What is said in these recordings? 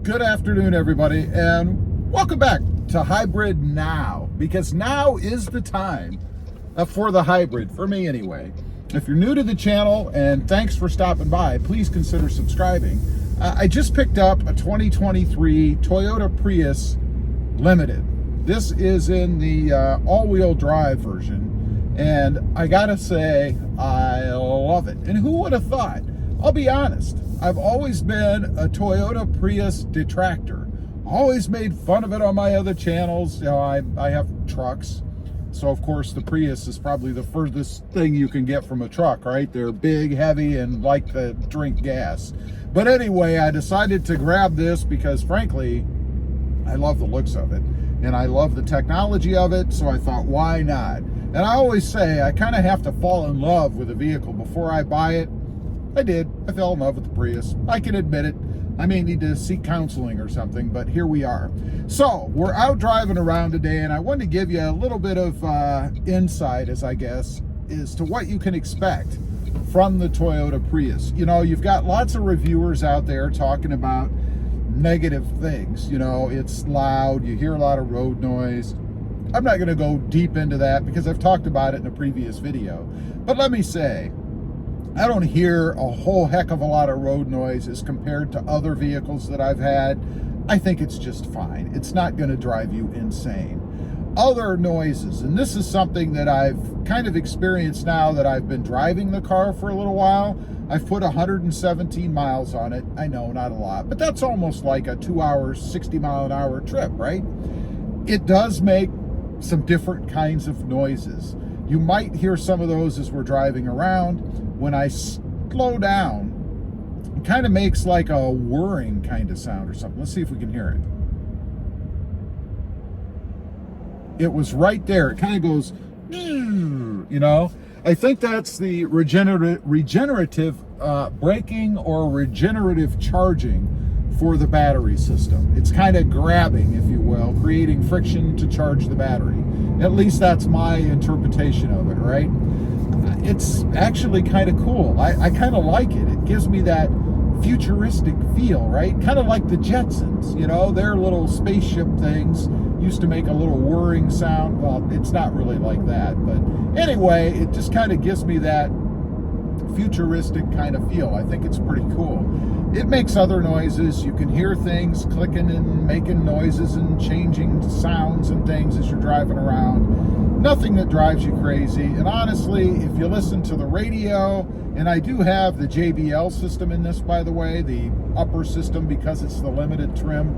Good afternoon, everybody, and welcome back to Hybrid Now, because now is the time for the hybrid, for me anyway. If you're new to the channel, and thanks for stopping by, please consider subscribing. I just picked up a 2023 Toyota Prius Limited. This is in the all-wheel drive version, and I gotta say, I love it. And who would have thought? I'll be honest, I've always been a Toyota Prius detractor. Always made fun of it on my other channels. You know, I have trucks, so of course the Prius is probably the furthest thing you can get from a truck, right? They're big, heavy, and like to drink gas. But anyway, I decided to grab this because frankly, I love the looks of it, and I love the technology of it, so I thought, why not? And I always say, I kind of have to fall in love with a vehicle before I buy it. I did. I fell in love with the Prius. I can admit it. I may need to seek counseling or something, but here we are. So we're out driving around today, and I wanted to give you a little bit of insight, as to what you can expect from the Toyota Prius. You know, you've got lots of reviewers out there talking about negative things. You know, it's loud, you hear a lot of road noise. I'm not going to go deep into that because I've talked about it in a previous video. But let me say, I don't hear a whole heck of a lot of road noise as compared to other vehicles that I've had. I think it's just fine. It's not going to drive you insane. Other noises, and this is something that I've kind of experienced now that I've been driving the car for a little while. I've put 117 miles on it. I know, not a lot, but that's almost like a 2 hour, 60 mile an hour trip, right? It does make some different kinds of noises. You might hear some of those as we're driving around. When I slow down, it kind of makes like a whirring kind of sound or something. Let's see if we can hear it. It was right there. It kind of goes, you know. I think that's the regenerative braking or regenerative charging for the battery system. It's kind of grabbing, if you will, creating friction to charge the battery. At least that's my interpretation of it, right? It's actually kind of cool. I kind of like it. It gives me that futuristic feel, right? Kind of like the Jetsons, you know, their little spaceship things used to make a little whirring sound. Well, it's not really like that, but anyway, it just kind of gives me that futuristic kind of feel. I think it's pretty cool. It makes other noises. You can hear things clicking and making noises and changing sounds and things as you're driving around. Nothing that drives you crazy. And honestly, if you listen to the radio, and I do have the JBL system in this, by the way, the upper system, because it's the limited trim,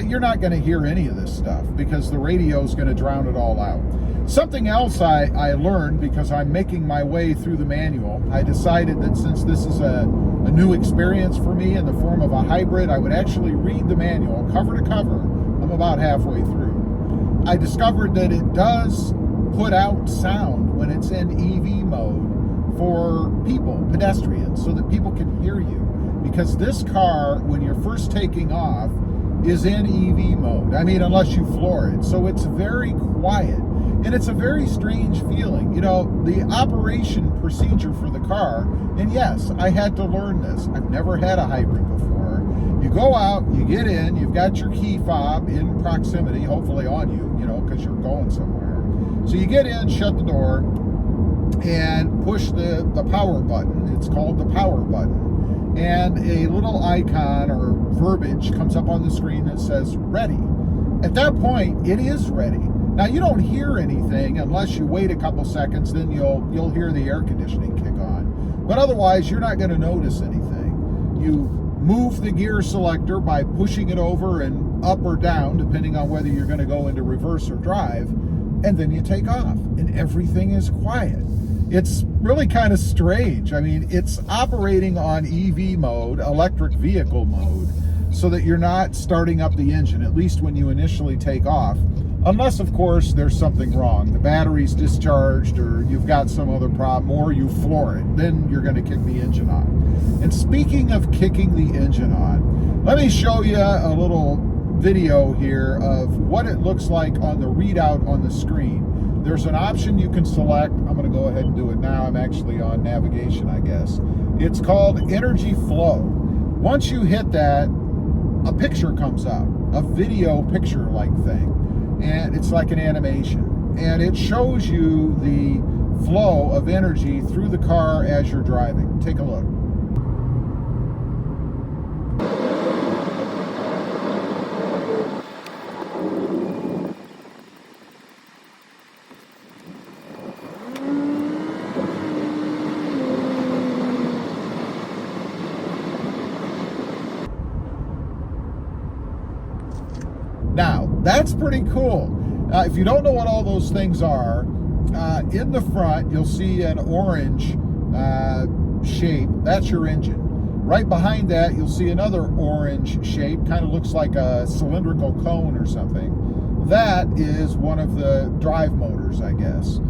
you're not going to hear any of this stuff because the radio is going to drown it all out. Something else I learned, because I'm making my way through the manual, I decided that since this is a new experience for me in the form of a hybrid, I would actually read the manual cover to cover. I'm about halfway through. I discovered that it does put out sound when it's in EV mode for people, pedestrians, so that people can hear you. Because this car, when you're first taking off, is in EV mode. I mean, unless you floor it. So it's very quiet. And it's a very strange feeling. You know, the operation procedure for the car, and yes, I had to learn this. I've never had a hybrid before. You go out, you get in, you've got your key fob in proximity, hopefully on you, you know, because you're going somewhere. So you get in, shut the door, and push the power button. It's called the power button. And a little icon or verbiage comes up on the screen that says ready. At that point, it is ready. Now, you don't hear anything unless you wait a couple seconds, then you'll hear the air conditioning kick on. But otherwise, you're not going to notice anything. You move the gear selector by pushing it over and up or down, depending on whether you're going to go into reverse or drive, and then you take off, and everything is quiet. It's really kind of strange. I mean, it's operating on EV mode, electric vehicle mode, so that you're not starting up the engine, at least when you initially take off. Unless, of course, there's something wrong. The battery's discharged, or you've got some other problem, or you floor it. Then you're going to kick the engine on. And speaking of kicking the engine on, let me show you a little video here of what it looks like on the readout on the screen. There's an option you can select. I'm going to go ahead and do it now. I'm actually on navigation, I guess. It's called Energy Flow. Once you hit that, a picture comes up, a video picture like thing, and it's like an animation, and it shows you the flow of energy through the car as you're driving. Take a look. Now, that's pretty cool. If you don't know what all those things are, in the front, you'll see an orange shape. That's your engine. Right behind that, you'll see another orange shape. Kind of looks like a cylindrical cone or something. That is one of the drive motors, I guess.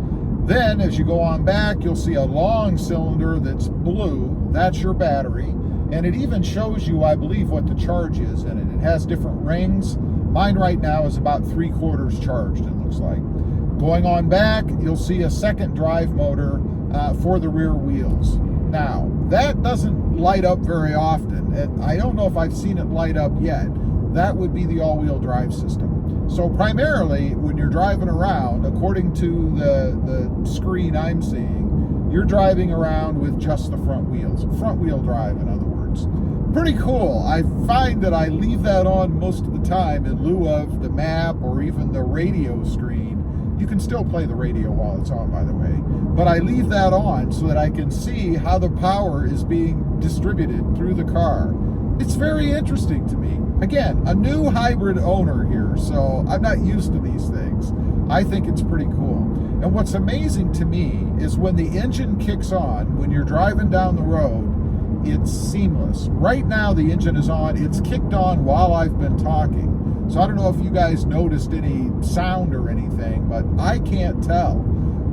Then, as you go on back, you'll see a long cylinder that's blue. That's your battery. And it even shows you, I believe, what the charge is in it. It has different rings. Mine right now is about 3/4 charged, it looks like. Going on back, you'll see a second drive motor for the rear wheels. Now, that doesn't light up very often. I don't know if I've seen it light up yet. That would be the all-wheel drive system. So primarily, when you're driving around, according to the screen I'm seeing, you're driving around with just the front wheels. Front-wheel drive, in other words. Pretty cool. I find that I leave that on most of the time in lieu of the map or even the radio screen. You can still play the radio while it's on, by the way. But I leave that on so that I can see how the power is being distributed through the car. It's very interesting to me. Again, a new hybrid owner here, so I'm not used to these things. I think it's pretty cool. And what's amazing to me is when the engine kicks on, when you're driving down the road, it's seamless. Right now the engine is on. It's kicked on while I've been talking. So I don't know if you guys noticed any sound or anything, but I can't tell.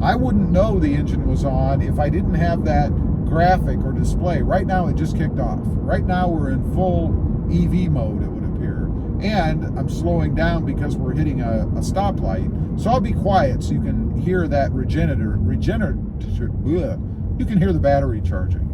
I wouldn't know the engine was on if I didn't have that graphic or display. Right now it just kicked off. Right now we're in full EV mode, it would appear. And I'm slowing down because we're hitting a stoplight. So I'll be quiet so you can hear that you can hear the battery charging.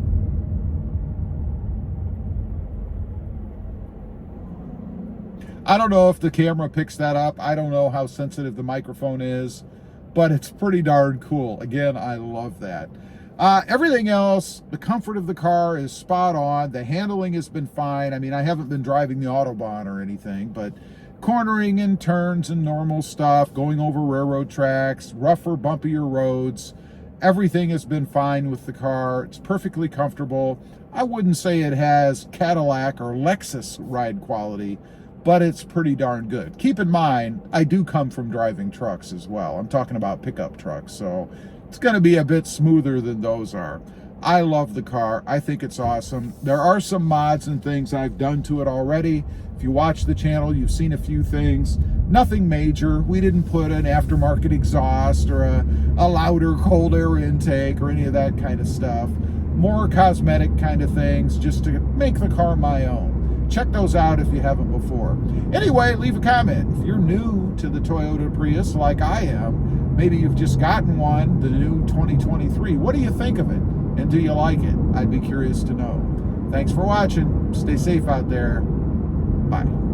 I don't know if the camera picks that up. I don't know how sensitive the microphone is, but it's pretty darn cool. Again, I love that. Everything else, the comfort of the car is spot on. The handling has been fine. I mean, I haven't been driving the Autobahn or anything, but cornering and turns and normal stuff, going over railroad tracks, rougher, bumpier roads, everything has been fine with the car. It's perfectly comfortable. I wouldn't say it has Cadillac or Lexus ride quality, but it's pretty darn good. Keep in mind, I do come from driving trucks as well. I'm talking about pickup trucks, so it's going to be a bit smoother than those are. I love the car. I think it's awesome. There are some mods and things I've done to it already. If you watch the channel, you've seen a few things. Nothing major. We didn't put an aftermarket exhaust or a louder cold air intake or any of that kind of stuff. More cosmetic kind of things just to make the car my own. Check those out if you haven't before. Anyway, leave a comment. If you're new to the Toyota Prius like I am, maybe you've just gotten one, the new 2023. What do you think of it? And do you like it? I'd be curious to know. Thanks for watching. Stay safe out there. Bye.